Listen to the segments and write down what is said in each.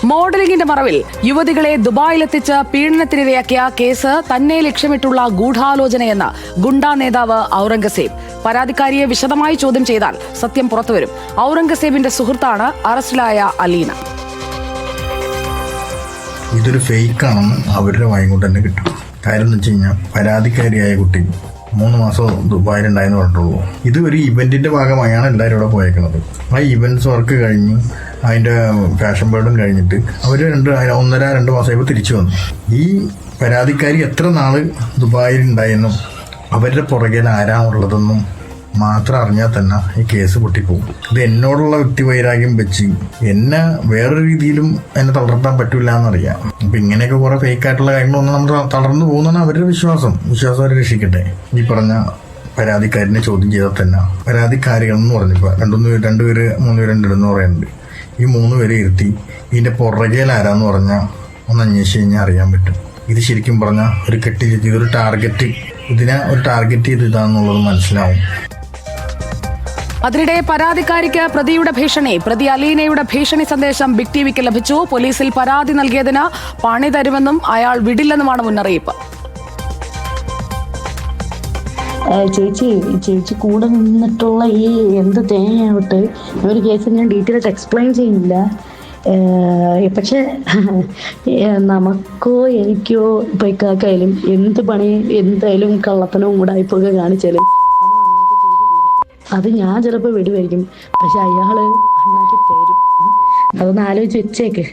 മോഡലിംഗിന്റെ മറവിൽ യുവതികളെ ദുബായിലെത്തിച്ച് പീഡനത്തിനിരയാക്കിയ കേസ് തന്നെ ലക്ഷ്യമിട്ടുള്ള ഗൂഢാലോചനയെന്ന് ഗുണ്ടാ നേതാവ് ഔറംഗസേബ്. പരാതിക്കാരിയെ വിശദമായി ചോദ്യം ചെയ്താൽ സത്യം പുറത്തുവരും. ഔറംഗസേബിന്റെ സുഹൃത്താണ് അറസ്റ്റിലായ അലീന. ഇതൊരു ഫേക്കാണെന്ന് അവരുടെ വായും കൊണ്ട് തന്നെ കിട്ടും. കാര്യം എന്ന് വെച്ച് കഴിഞ്ഞാൽ പരാതിക്കാരിയായ കുട്ടി 3 മാസം ദുബായിലുണ്ടായെന്ന് പറഞ്ഞിട്ടുള്ളൂ. ഇത് ഒരു ഇവന്റിന്റെ ഭാഗമായാണ് എല്ലാവരും ഇവിടെ പോയേക്കുന്നത്. ആ ഇവന്റ്സ് വർക്ക് കഴിഞ്ഞ് അതിന്റെ ഫാഷൻ ബേർഡും കഴിഞ്ഞിട്ട് അവർ 1.5-2 മാസമായപ്പോൾ തിരിച്ചു വന്നു. ഈ പരാതിക്കാരി എത്ര നാള് ദുബായിലുണ്ടായെന്നും അവരുടെ പുറകിൽ ആരാണുള്ളതെന്നും മാത്രം അറിഞ്ഞാൽ തന്നെ ഈ കേസ് പൊട്ടിപ്പോകും. ഇത് എന്നോടുള്ള വ്യക്തിവൈരാഗ്യം വെച്ച് എന്നെ വേറൊരു രീതിയിലും എന്നെ തളർത്താൻ പറ്റില്ല എന്നറിയാം. അപ്പൊ ഇങ്ങനെയൊക്കെ കുറെ ഫേക്കായിട്ടുള്ള കാര്യങ്ങളൊന്നും നമ്മൾ തളർന്നു പോകുന്നതാണ് അവരുടെ വിശ്വാസം അവരെ രക്ഷിക്കട്ടെ. ഈ പറഞ്ഞ പരാതിക്കാരിനെ ചോദ്യം ചെയ്താൽ തന്നെ പരാതിക്കാരികൾ എന്ന് പറഞ്ഞപ്പോ 2 പേര് 3 പേരുണ്ടെന്ന് പറയുന്നുണ്ട്. ഈ 3 പേരെ ഇരുത്തി ഇതിന്റെ പുറകേൽ ആരാന്ന് പറഞ്ഞാൽ ഒന്ന് അന്വേഷിച്ച് കഴിഞ്ഞാൽ അറിയാൻ പറ്റും. ഇത് ശരിക്കും പറഞ്ഞാൽ ഒരു ഇതൊരു ടാർഗറ്റ്, ഇതിനെ ഒരു ടാർഗറ്റ് ചെയ്ത് ഇതാണെന്നുള്ളത് മനസ്സിലാവും. അതിനിടെ പരാതിക്കാരിക്ക് പ്രതി അലീനയുടെ ഭീഷണി സന്ദേശം ബിഗ് ടിവിക്ക് ലഭിച്ചു. പോലീസിൽ പരാതി നൽകിയതിന് പണി തരുമെന്നും അയാൾ വിടില്ലെന്നുമാണ് മുന്നറിയിപ്പ്. ചേച്ചി കൂടെ നിന്നിട്ടുള്ള ഈ എന്ത് തേങ്ങയാവട്ടെ ഒരു കേസ് ഞാൻ ഡീറ്റെയിൽ ആയിട്ട് എക്സ്പ്ലെയിൻ ചെയ്യുന്നില്ല. പക്ഷെ നമുക്കോ എനിക്കോ ഇപ്പൊ ഇക്കാക്കായാലും എന്ത് പണി എന്തായാലും കള്ളത്തനവും ഉടായ്പൊക്കെ കാണിച്ചാലും അത് ഞാൻ ചിലപ്പോൾ വെടിവരിക്കും. പക്ഷെ അയാള് അണ്ണാക്കി തരും. അതൊന്ന് ആലോചിച്ച് വെച്ചേക്ക്.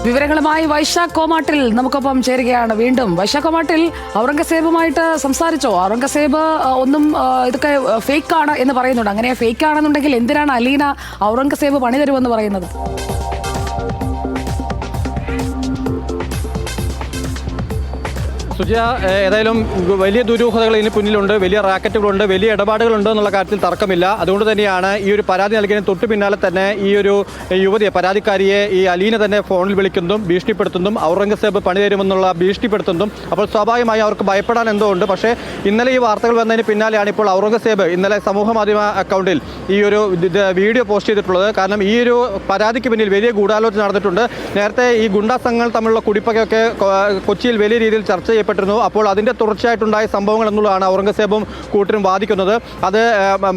വിവരങ്ങളുമായി വൈശാഖ് കോമാട്ടിൽ നമുക്കൊപ്പം ചേരുകയാണ്. വീണ്ടും വൈശാഖ് കോമാട്ടിൽ, ഔറംഗസേബുമായിട്ട് സംസാരിച്ചോ? ഔറംഗസേബ് ഒന്നും ഇതൊക്കെ ഫേക്കാണ് എന്ന് പറയുന്നുണ്ട്. അങ്ങനെ ഫേക്കാണെന്നുണ്ടെങ്കിൽ എന്തിനാണ് അലീന ഔറംഗസേബ് പണി തരുമെന്ന് പറയുന്നത്? സുജയ, ഏതായാലും വലിയ ദുരൂഹതകൾ ഇതിന് പിന്നിലുണ്ട്, വലിയ റാക്കറ്റുകളുണ്ട്, വലിയ ഇടപാടുകളുണ്ട് എന്നുള്ള കാര്യത്തിൽ തർക്കമില്ല. അതുകൊണ്ട് തന്നെയാണ് ഈ ഒരു പരാതി നൽകിയതിന് തൊട്ട് പിന്നാലെ തന്നെ ഈ ഒരു യുവതിയെ, പരാതിക്കാരിയെ ഈ അലീന തന്നെ ഫോണിൽ വിളിക്കുന്നതും ഭീഷണിപ്പെടുത്തുന്നതും ഔറംഗസേബ് പണി തരുമെന്നുള്ള ഭീഷണിപ്പെടുത്തുന്നതും. അപ്പോൾ സ്വാഭാവികമായി അവർക്ക് ഭയപ്പെടാൻ എന്തോ ഉണ്ട്. പക്ഷേ ഇന്നലെ ഈ വാർത്തകൾ വന്നതിന് പിന്നാലെയാണ് ഇപ്പോൾ ഔറംഗസേബ് ഇന്നലെ സമൂഹ മാധ്യമ അക്കൗണ്ടിൽ ഈ ഒരു വീഡിയോ പോസ്റ്റ് ചെയ്തിട്ടുള്ളത്. കാരണം ഈ ഒരു പരാതിക്ക് പിന്നിൽ വലിയ ഗൂഢാലോചന നടന്നിട്ടുണ്ട്. നേരത്തെ ഈ ഗുണ്ടാ സംഘങ്ങൾ തമ്മിലുള്ള കുടിപ്പകയൊക്കെ കൊച്ചിയിൽ വലിയ രീതിയിൽ ചർച്ച ചെയ്യപ്പെട്ടു. അപ്പോൾ അതിന്റെ തുടർച്ചയായിട്ടുണ്ടായ സംഭവങ്ങൾ എന്നുള്ളതാണ് ഔറംഗസേബും കൂട്ടരും വാദിക്കുന്നത്. അത്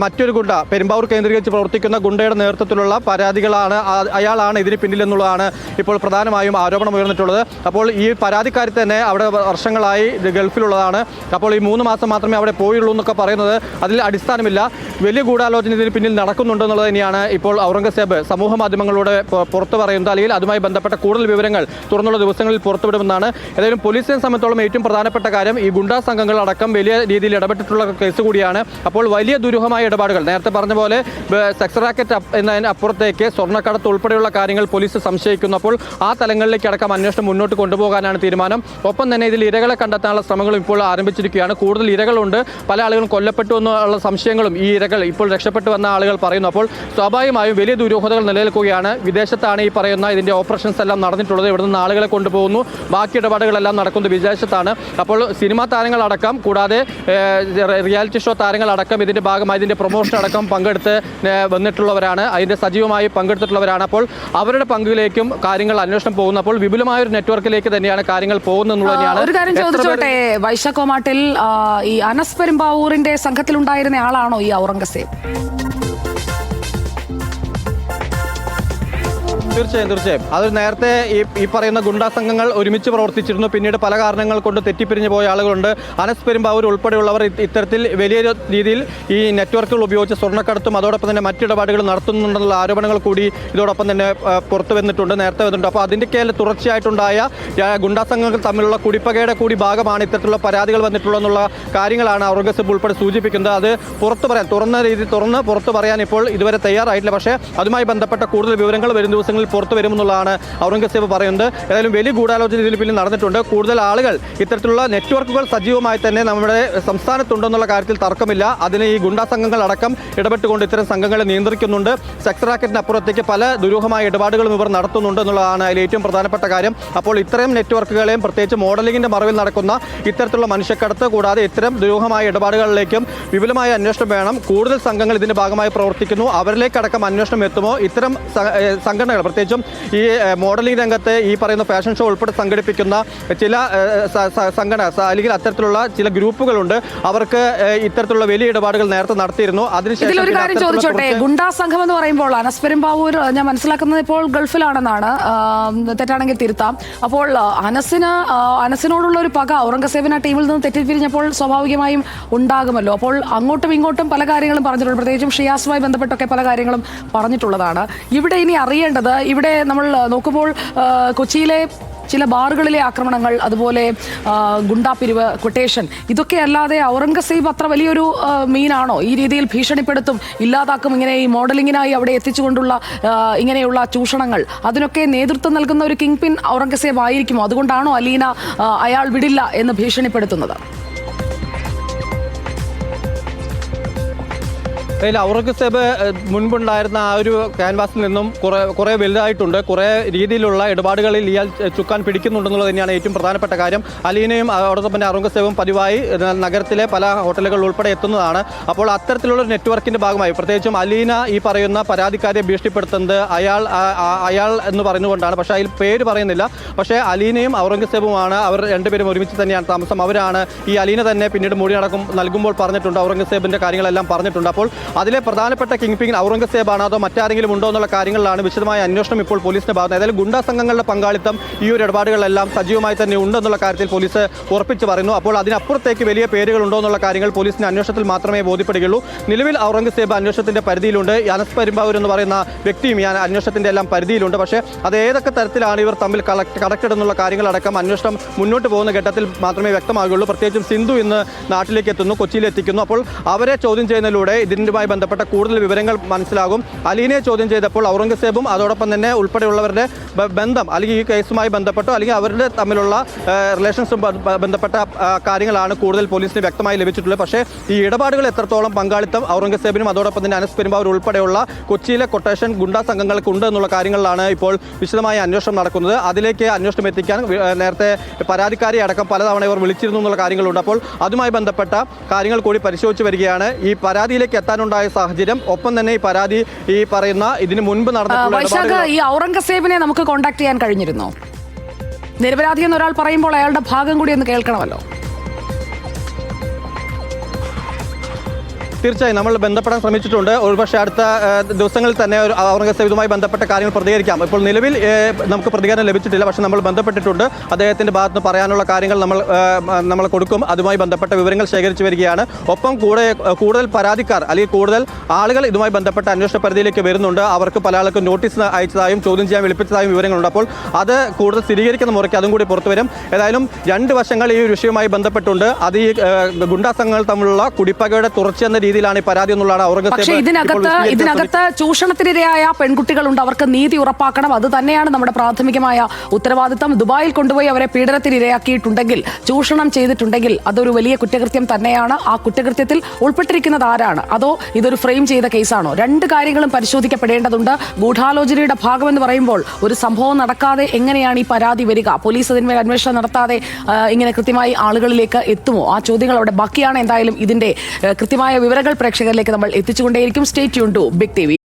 മറ്റൊരു ഗുണ്ട, പെരുമ്പാവൂർ കേന്ദ്രീകരിച്ച് പ്രവർത്തിക്കുന്ന ഗുണ്ടയുടെ നേതൃത്വത്തിലുള്ള പരാതികളാണ്, അയാളാണ് ഇതിന് പിന്നിലെന്നുള്ളതാണ് ഇപ്പോൾ പ്രധാനമായും ആരോപണം ഉയർന്നിട്ടുള്ളത്. അപ്പോൾ ഈ പരാതിക്കാരി തന്നെ അവിടെ വർഷങ്ങളായി ഗൾഫിലുള്ളതാണ്. അപ്പോൾ ഈ 3 മാസം മാത്രമേ അവിടെ പോയുള്ളൂ എന്നൊക്കെ പറയുന്നത് അതിൽ അടിസ്ഥാനമില്ല. വലിയ ഗൂഢാലോചന ഇതിന് പിന്നിൽ നടക്കുന്നുണ്ടെന്നുള്ളത് തന്നെയാണ് ഇപ്പോൾ ഔറംഗസേബ് സമൂഹ മാധ്യമങ്ങളിലൂടെ പുറത്തു പറയുന്നത്. അല്ലെങ്കിൽ അതുമായി ബന്ധപ്പെട്ട കൂടുതൽ വിവരങ്ങൾ തുറന്നുള്ള ദിവസങ്ങളിൽ പുറത്തുവിടുമെന്നാണ്. ഏതായാലും പോലീസിനെ സംബന്ധിച്ചോളം ഏറ്റവും പ്രധാനപ്പെട്ട കാര്യം ഈ ഗുണ്ടാ സംഘങ്ങൾ അടക്കം വലിയ രീതിയിൽ ഇടപെട്ടിട്ടുള്ള കേസ് കൂടിയാണ്. അപ്പോൾ വലിയ ദുരൂഹമായ ഇടപാടുകൾ, നേരത്തെ പറഞ്ഞ പോലെ സെക്സ് റാക്കറ്റ് എന്നതിന് അപ്പുറത്തേക്ക് സ്വർണ്ണക്കടത്ത് ഉൾപ്പെടെയുള്ള കാര്യങ്ങൾ പോലീസ് സംശയിക്കുന്നു. അപ്പോൾ ആ തലങ്ങളിലേക്ക് അടക്കം അന്വേഷണം മുന്നോട്ട് കൊണ്ടുപോകാനാണ് തീരുമാനം. ഒപ്പം തന്നെ ഇതിൽ ഇരകളെ കണ്ടെത്താനുള്ള ശ്രമങ്ങളും ഇപ്പോൾ ആരംഭിച്ചിരിക്കുകയാണ്. കൂടുതൽ ഇരകളുണ്ട്, പല ആളുകളും കൊല്ലപ്പെട്ടു എന്നുള്ള സംശയങ്ങളും ഈ ഇരകൾ ഇപ്പോൾ രക്ഷപ്പെട്ടു വന്ന ആളുകൾ പറയുന്നു. അപ്പോൾ സ്വാഭാവികമായും വലിയ ദുരൂഹതകൾ നിലനിൽക്കുകയാണ്. വിദേശത്താണ് ഈ പറയുന്ന ഇതിന്റെ ഓപ്പറേഷൻസ് എല്ലാം നടന്നിട്ടുള്ളത്. ഇവിടെ നിന്ന് ആളുകളെ കൊണ്ടുപോകുന്നു, ബാക്കി ഇടപാടുകളെല്ലാം നടക്കുന്നത് വിദേശത്താണ്. അപ്പോൾ സിനിമാ താരങ്ങളടക്കം, കൂടാതെ റിയാലിറ്റി ഷോ താരങ്ങളടക്കം ഇതിന്റെ ഭാഗമായി ഇതിന്റെ പ്രൊമോഷൻ അടക്കം പങ്കെടുത്ത് വന്നിട്ടുള്ളവരാണ്, അതിന്റെ സജീവമായി പങ്കെടുത്തിട്ടുള്ളവരാണ്. അപ്പോൾ അവരുടെ പങ്കിലേക്കും കാര്യങ്ങൾ അന്വേഷണം പോകുന്നു. അപ്പോൾ വിപുലമായ ഒരു നെറ്റ്വർക്കിലേക്ക് തന്നെയാണ് കാര്യങ്ങൾ പോകുന്നതെന്നുള്ളതാണ്. ഒരു കാര്യം ചോദിച്ചോട്ടെ വൈശാഖ് കോമാട്ടിൽ, ഈ അനസ് പെരുമ്പാവൂരിന്റെ സംഘത്തിലുണ്ടായിരുന്ന ആളാണോ ഈ ഔറംഗസേബ്? തീർച്ചയായും. അത് നേരത്തെ ഈ പറയുന്ന ഗുണ്ടാ സംഘങ്ങൾ ഒരുമിച്ച് പ്രവർത്തിച്ചിരുന്നു. പിന്നീട് പല കാരണങ്ങൾ കൊണ്ട് തെറ്റിപ്പിരിഞ്ഞു പോയ ആളുകളുണ്ട്. അനസ് പെരുമ്പാവൂർ ഉൾപ്പെടെയുള്ളവർ ഇത്തരത്തിൽ വലിയ രീതിയിൽ ഈ നെറ്റ്വർക്കുകൾ ഉപയോഗിച്ച് സ്വർണ്ണക്കടത്തും അതോടൊപ്പം തന്നെ മറ്റിടപാടുകൾ നടത്തുന്നുണ്ടെന്നുള്ള ആരോപണങ്ങൾ കൂടി ഇതോടൊപ്പം തന്നെ പുറത്തു വന്നിട്ടുണ്ട്, നേരത്തെ വന്നിട്ടുണ്ട്. അപ്പോൾ അതിൻ്റെയൊക്കെ തുടർച്ചയായിട്ടുണ്ടായ ഗുണ്ടാ സംഘങ്ങൾ തമ്മിലുള്ള കുടിപ്പകയുടെ കൂടി ഭാഗമാണ് ഇത്തരത്തിലുള്ള പരാതികൾ വന്നിട്ടുള്ളതെന്നുള്ള കാര്യങ്ങളാണ് ഔറംഗസേബ് ഉൾപ്പെടെ സൂചിപ്പിക്കുന്നത്. അത് പുറത്തു പറയാൻ, തുറന്ന് പുറത്തു പറയാൻ ഇപ്പോൾ ഇതുവരെ തയ്യാറായിട്ടില്ല. പക്ഷേ അതുമായി ബന്ധപ്പെട്ട കൂടുതൽ വിവരങ്ങൾ വരും ദിവസങ്ങളിൽ ദിവസങ്ങളിൽ പുറത്തു വരുമെന്നുള്ളതാണ് ഔറംഗസേബ് പറയുന്നത്. ഏതായാലും വലിയ ഗൂഢാലോചന ഇതിൽ പിന്നിൽ നടന്നിട്ടുണ്ട്. കൂടുതൽ ആളുകൾ ഇത്തരത്തിലുള്ള നെറ്റ്വർക്കുകൾ സജീവമായി തന്നെ നമ്മുടെ സംസ്ഥാനത്തുണ്ടെന്നുള്ള കാര്യത്തിൽ തർക്കമില്ല. അതിന് ഈ ഗുണ്ടാ സംഘങ്ങൾ അടക്കം ഇടപെട്ടുകൊണ്ട് ഇത്തരം സംഘങ്ങളെ നിയന്ത്രിക്കുന്നുണ്ട്. സെക്സ് റാക്കറ്റിന് അപ്പുറത്തേക്ക് പല ദുരൂഹമായ ഇടപാടുകളും ഇവർ നടത്തുന്നുണ്ട് എന്നുള്ളതാണ് അതിൽ ഏറ്റവും പ്രധാനപ്പെട്ട കാര്യം. അപ്പോൾ ഇത്തരം നെറ്റ്വർക്കുകളെയും പ്രത്യേകിച്ച് മോഡലിംഗിന്റെ മറവിൽ നടക്കുന്ന ഇത്തരത്തിലുള്ള മനുഷ്യക്കടത്ത് കൂടാതെ ഇത്തരം ദുരൂഹമായ ഇടപാടുകളിലേക്കും വിപുലമായ അന്വേഷണം വേണം. കൂടുതൽ സംഘങ്ങൾ ഇതിന്റെ ഭാഗമായി പ്രവർത്തിക്കുന്നു. അവരിലേക്കടക്കം അന്വേഷണം എത്തുമോ? ഇത്തരം സംഘടനകൾ പ്രത്യേകിച്ചും ഈ മോഡലിംഗ് രംഗത്ത് ഈ പറയുന്ന ഫാഷൻ ഷോ ഉൾപ്പെടെ സംഘടിപ്പിക്കുന്ന ചില സംഘടന അല്ലെങ്കിൽ അത്തരത്തിലുള്ള ചില ഗ്രൂപ്പുകളുണ്ട്. അവർക്ക് ഇത്തരത്തിലുള്ള വലിയ ഇടപാടുകൾ നേരത്തെ നടത്തിയിരുന്നു. ഇതിലൊരു കാര്യം ചോദിച്ചോട്ടെ, ഗുണ്ടാ സംഘം എന്ന് പറയുമ്പോൾ അനസ് പെരുമ്പാവൂർ ഞാൻ മനസ്സിലാക്കുന്നത് ഇപ്പോൾ ഗൾഫിലാണെന്നാണ്, തെറ്റാണെങ്കിൽ തിരുത്താം. അപ്പോൾ അനസിനോടുള്ള ഒരു പക ഔറംഗസേബിന് ആ ടീമിൽ നിന്ന് തെറ്റിപ്പിരിഞ്ഞപ്പോൾ സ്വാഭാവികമായും ഉണ്ടാകുമല്ലോ. അപ്പോൾ അങ്ങോട്ടും ഇങ്ങോട്ടും പല കാര്യങ്ങളും പറഞ്ഞിട്ടുണ്ട്, പ്രത്യേകിച്ചും ഷിയാസുമായി ബന്ധപ്പെട്ടൊക്കെ പല കാര്യങ്ങളും പറഞ്ഞിട്ടുള്ളതാണ്. ഇവിടെ ഇനി അറിയേണ്ടത്, ഇവിടെ നമ്മൾ നോക്കുമ്പോൾ കൊച്ചിയിലെ ചില ബാറുകളിലെ ആക്രമണങ്ങൾ, അതുപോലെ ഗുണ്ടാപ്പിരിവ്, കൊട്ടേഷൻ, ഇതൊക്കെ അല്ലാതെ ഔറംഗസേബ് അത്ര വലിയൊരു മീനാണോ? ഈ രീതിയിൽ ഭീഷണിപ്പെടുത്തും, ഇല്ലാതാക്കും, ഇങ്ങനെ ഈ മോഡലിങ്ങിനായി അവിടെ എത്തിച്ചുകൊണ്ടുള്ള ഇങ്ങനെയുള്ള ചൂഷണങ്ങൾ, അതിനൊക്കെ നേതൃത്വം നൽകുന്ന ഒരു കിങ് പിൻ ഔറംഗസേബ് ആയിരിക്കുമോ? അതുകൊണ്ടാണോ അലീന അയാൾ വിടില്ല എന്ന് ഭീഷണിപ്പെടുത്തുന്നത്? അതിൽ ഔറംഗസേബ് മുൻപുണ്ടായിരുന്ന ആ ഒരു ക്യാൻവാസിൽ നിന്നും കുറേ വലുതായിട്ടുണ്ട്. കുറേ രീതിയിലുള്ള ഇടപാടുകളിൽ ഇയാൾ ചുക്കാൻ പിടിക്കുന്നുണ്ടെന്നുള്ളത് തന്നെയാണ് ഏറ്റവും പ്രധാനപ്പെട്ട കാര്യം. അലീനയും അതോടൊപ്പം തന്നെ ഔറംഗസേബും പതിവായി നഗരത്തിലെ പല ഹോട്ടലുകൾ ഉൾപ്പെടെ എത്തുന്നതാണ്. അപ്പോൾ അത്തരത്തിലുള്ള ഒരു ഭാഗമായി പ്രത്യേകിച്ചും അലീന ഈ പറയുന്ന പരാതിക്കാരെ ഭീഷണിപ്പെടുത്തുന്നത് അയാൾ എന്ന് പറഞ്ഞുകൊണ്ടാണ്. പക്ഷേ അതിൽ പേര് പറയുന്നില്ല. പക്ഷേ അലീനയും ഔറംഗസേബുമാണ്, അവർ രണ്ടുപേരും ഒരുമിച്ച് തന്നെയാണ് താമസം. അവരാണ് ഈ അലീന തന്നെ പിന്നീട് മൊഴി നൽകുമ്പോൾ പറഞ്ഞിട്ടുണ്ട്, ഔറംഗസേബിൻ്റെ കാര്യങ്ങളെല്ലാം പറഞ്ഞിട്ടുണ്ട്. അപ്പോൾ അതിലെ പ്രധാനപ്പെട്ട കിങ് പിൻ ഔറംഗസേബാണോ അതോ മറ്റാരെങ്കിലും ഉണ്ടോ എന്നുള്ള കാര്യങ്ങളിലാണ് വിശദമായ അന്വേഷണം ഇപ്പോൾ പോലീസിന്റെ ഭാഗത്ത്. ഏതായാലും ഗുണ്ടാ സംഘങ്ങളുടെ പങ്കാളിത്തം ഈ ഒരു ഇടപാടുകളെല്ലാം സജീവമായി തന്നെ ഉണ്ടെന്നുള്ള കാര്യത്തിൽ പോലീസ് ഉറപ്പിച്ച് പറയുന്നു. അപ്പോൾ അതിനപ്പുറത്തേക്ക് വലിയ പേരുകൾ ഉണ്ടോ എന്നുള്ള കാര്യങ്ങൾ പോലീസിന്റെ അന്വേഷണത്തിൽ മാത്രമേ ബോധ്യപ്പെടുകയുള്ളൂ. നിലവിൽ ഔറംഗസേബ് അന്വേഷണത്തിന്റെ പരിധിയിലുണ്ട്. അനസ് പെരുമ്പാവൂർ എന്ന് പറയുന്ന വ്യക്തിയും ഈ അന്വേഷണത്തിന്റെ എല്ലാം പരിധിയിലുണ്ട്. പക്ഷേ അത് ഏതൊക്കെ തരത്തിലാണ് ഇവർ തമ്മിൽ കണക്റ്റഡ് എന്നുള്ള കാര്യങ്ങളടക്കം അന്വേഷണം മുന്നോട്ട് പോകുന്ന ഘട്ടത്തിൽ മാത്രമേ വ്യക്തമാകുകയുള്ളൂ. പ്രത്യേകിച്ചും സിന്ധു ഇന്ന് നാട്ടിലേക്ക് എത്തുന്നു, കൊച്ചിയിലെത്തിക്കുന്നു. അപ്പോൾ അവരെ ചോദ്യം ചെയ്യുന്നതിലൂടെ ഇതിനുമായി ബന്ധപ്പെട്ട കൂടുതൽ വിവരങ്ങൾ മനസ്സിലാകും. അലീനയെ ചോദ്യം ചെയ്തപ്പോൾ ഔറംഗസേബും അതോടൊപ്പം തന്നെ ഉൾപ്പെടെയുള്ളവരുടെ ബന്ധം അല്ലെങ്കിൽ ഈ കേസുമായി ബന്ധപ്പെട്ടോ അല്ലെങ്കിൽ അവരുടെ തമ്മിലുള്ള റിലേഷൻസും ബന്ധപ്പെട്ട കാര്യങ്ങളാണ് കൂടുതൽ പോലീസിന് വ്യക്തമായി ലഭിച്ചിട്ടുള്ളത്. പക്ഷേ ഈ ഇടപാടുകൾ എത്രത്തോളം പങ്കാളിത്തം ഔറംഗസേബിനും അതോടൊപ്പം തന്നെ അനസ് പെരുമ്പാവൂർ ഉൾപ്പെടെയുള്ള കൊച്ചിയിലെ കൊട്ടേഷൻ ഗുണ്ടാ സംഘങ്ങൾക്ക് ഉണ്ട് എന്നുള്ള കാര്യങ്ങളിലാണ് ഇപ്പോൾ വിശദമായ അന്വേഷണം നടക്കുന്നത്. അതിലേക്ക് അന്വേഷണം എത്തിക്കാൻ നേരത്തെ പരാതിക്കാരെ അടക്കം പലതവണ ഇവർ വിളിച്ചിരുന്നു എന്നുള്ള കാര്യങ്ങളുണ്ട്. അപ്പോൾ അതുമായി ബന്ധപ്പെട്ട കാര്യങ്ങൾ കൂടി പരിശോധിച്ച് വരികയാണ്. ഈ പരാതിയിലേക്ക് എത്താനുണ്ടായ സാഹചര്യം, ഒപ്പം തന്നെ ഈ പരാതി ഈ പറയുന്ന ഇതിന് മുൻപ് നടന്നിട്ടുള്ള ഈ ഔറംഗസേബിനെ നമുക്ക് കോൺടാക്ട് ചെയ്യാൻ കഴിഞ്ഞിരുന്നോ? നിരപരാധി എന്ന് ഒരാൾ പറയുമ്പോൾ അയാളുടെ ഭാഗം കൂടി ഒന്ന് കേൾക്കണമല്ലോ. തീർച്ചയായും നമ്മൾ ബന്ധപ്പെടാൻ ശ്രമിച്ചിട്ടുണ്ട്. ഒരുപക്ഷെ അടുത്ത ദിവസങ്ങളിൽ തന്നെ ഔറംഗസേബ് ഇതുമായി ബന്ധപ്പെട്ട കാര്യങ്ങൾ പ്രതികരിക്കാം. ഇപ്പോൾ നിലവിൽ നമുക്ക് പ്രതികരണം ലഭിച്ചിട്ടില്ല. പക്ഷേ നമ്മൾ ബന്ധപ്പെട്ടിട്ടുണ്ട്. അദ്ദേഹത്തിൻ്റെ ഭാഗത്ത് നിന്ന് പറയാനുള്ള കാര്യങ്ങൾ നമ്മൾ കൊടുക്കും. അതുമായി ബന്ധപ്പെട്ട വിവരങ്ങൾ ശേഖരിച്ചു വരികയാണ്. ഒപ്പം കൂടുതൽ പരാതിക്കാർ അല്ലെങ്കിൽ കൂടുതൽ ആളുകൾ ഇതുമായി ബന്ധപ്പെട്ട അന്വേഷണ പരിധിയിലേക്ക് വരുന്നുണ്ട്. അവർക്ക് പല ആൾക്കും നോട്ടീസ് അയച്ചതായും ചോദ്യം ചെയ്യാൻ വിളിപ്പിച്ചതായും വിവരങ്ങളുണ്ട്. അപ്പോൾ അത് കൂടുതൽ സ്ഥിരീകരിക്കുന്ന മുറയ്ക്ക് അതും കൂടി പുറത്തു വരും. ഏതായാലും രണ്ട് വശങ്ങൾ ഈ ഒരു വിഷയവുമായി ബന്ധപ്പെട്ടുണ്ട്. അത് ഈ ഗുണ്ടാ സംഘങ്ങൾ തമ്മിലുള്ള കുടിപ്പകയുടെ തുടർച്ചയെന്ന രീതിയിലാണ് ഈ പരാതി എന്നുള്ളതാണ് ഔറംഗസേബ്. പക്ഷേ ഇതിനകത്ത് ചൂഷണത്തിനിരയായ പെൺകുട്ടികളുണ്ട്, അവർക്ക് നീതി ഉറപ്പാക്കണം. അത് തന്നെയാണ് നമ്മുടെ പ്രാഥമികമായ ഉത്തരവാദിത്തം. ദുബായിൽ കൊണ്ടുപോയി അവരെ പീഡനത്തിനിരയാക്കിയിട്ടുണ്ടെങ്കിൽ, ചൂഷണം ചെയ്തിട്ടുണ്ടെങ്കിൽ അതൊരു വലിയ കുറ്റകൃത്യം തന്നെയാണ്. ആ കുറ്റകൃത്യത്തിൽ ഉൾപ്പെട്ടിരിക്കുന്നത് ആരാണ്? അതോ ഇതൊരു ഫ്രെയിം ചെയ്ത കേസാണോ? രണ്ട് കാര്യങ്ങളും പരിശോധിക്കപ്പെടേണ്ടതുണ്ട്. ഗൂഢാലോചനയുടെ ഭാഗമെന്ന് പറയുമ്പോൾ ഒരു സംഭവം നടക്കാതെ എങ്ങനെയാണ് ഈ പരാതി വരിക? പോലീസ് അതിന്മേൽ അന്വേഷണം നടത്താതെ ഇങ്ങനെ കൃത്യമായി ആളുകളിലേക്ക് എത്തുമോ? ആ ചോദ്യങ്ങൾ അവിടെ ബാക്കിയാണ്. എന്തായാലും ഇതിന്റെ കൃത്യമായ വിവരങ്ങൾ പ്രേക്ഷകരിലേക്ക് നമ്മൾ എത്തിച്ചുകൊണ്ടേയിരിക്കും. Stay tune to big TV.